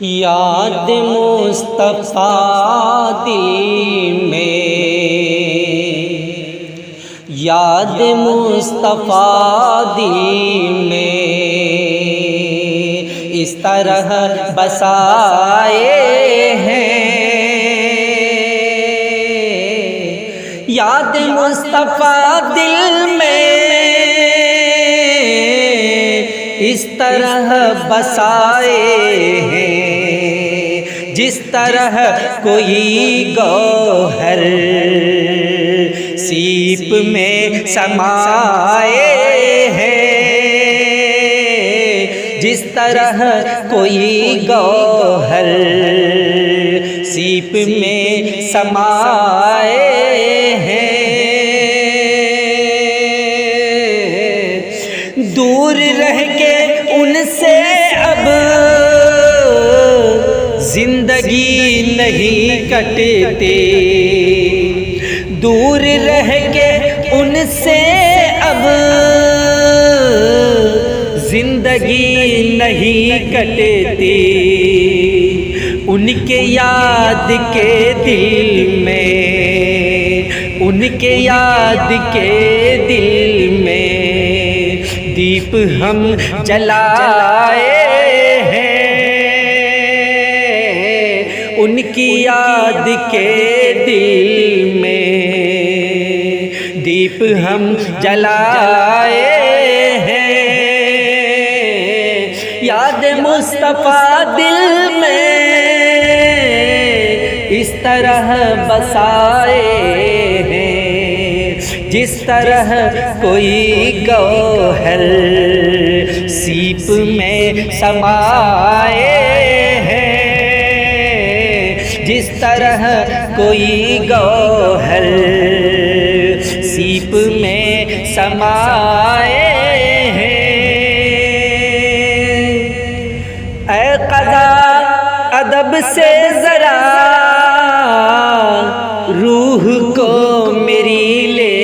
یاد مصطفیٰ دل میں، یاد مصطفیٰ دل میں اس طرح بسائے ہیں۔ یاد مصطفیٰ دل میں اس طرح بسائے ہیں، جس طرح کوئی گوہر سیپ میں سمائے ہیں، جس طرح کوئی گوہر سیپ میں سمائے ہیں۔ دور رہ کے ان سے اب زندگی نہیں کٹتے، دور رہ کے ان سے اب زندگی نہیں کٹتی، ان کے یاد کے دل میں، ان کے یاد کے دل میں دیپ ہم جلائے ہیں، ان کی یاد کے دل میں دیپ ہم جلائے ہیں۔ یاد مصطفیٰ دل میں اس طرح بسائے ہیں، جس طرح کوئی گوہر سیپ میں سمائے ہیں، جس طرح کوئی گوہر سیپ میں سمائے ہیں۔ اے قضا ادب سے ذرا روح کو میری لے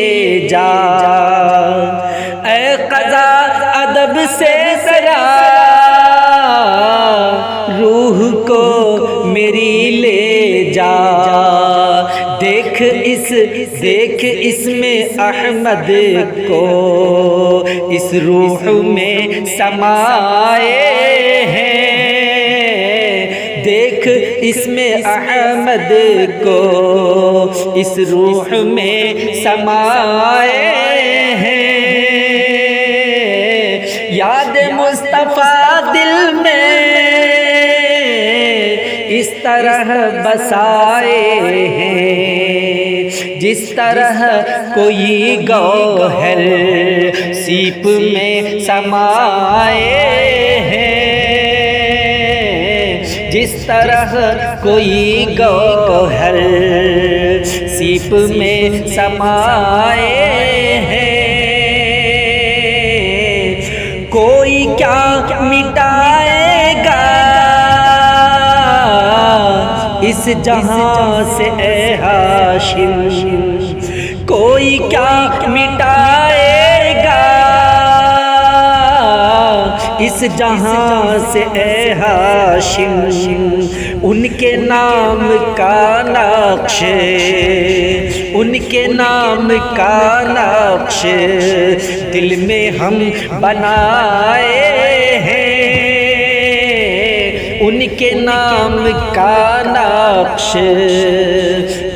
جا، اے قضا ادب سے ذرا روح کو میری لے جا، دیکھ اس میں احمد کو اس روح میں سمائے ہیں، دیکھ اس میں احمد کو اس روح میں سمائے ہیں۔ یاد مصطفیٰ دل میں اس طرح بسائے ہیں، جس طرح کوئی گوہر سیپ میں سمائے ہیں، جس طرح کوئی گوہر سیپ میں سمائے ہیں۔ کوئی کیا مٹائے گا اس جہاں سے اے ہاشم، کوئی کیا مٹائے گا اس جہاں سے اے ہاشم، ان کے نام کا نقش، ان کے نام کا نقش دل میں ہم بنائے ہیں، ان کے نام کا نقش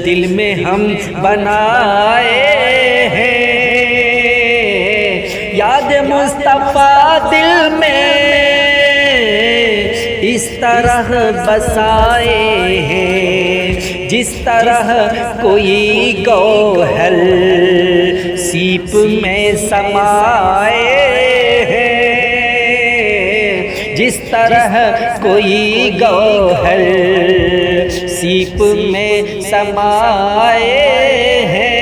دل میں ہم بنائے ہیں۔ یاد مصطفیٰ دل میں اس طرح بسائے ہیں، جس طرح کوئی گوہر سیپ میں سمائے ہیں، جس طرح کوئی گوہر سیپ میں سمائے ہیں۔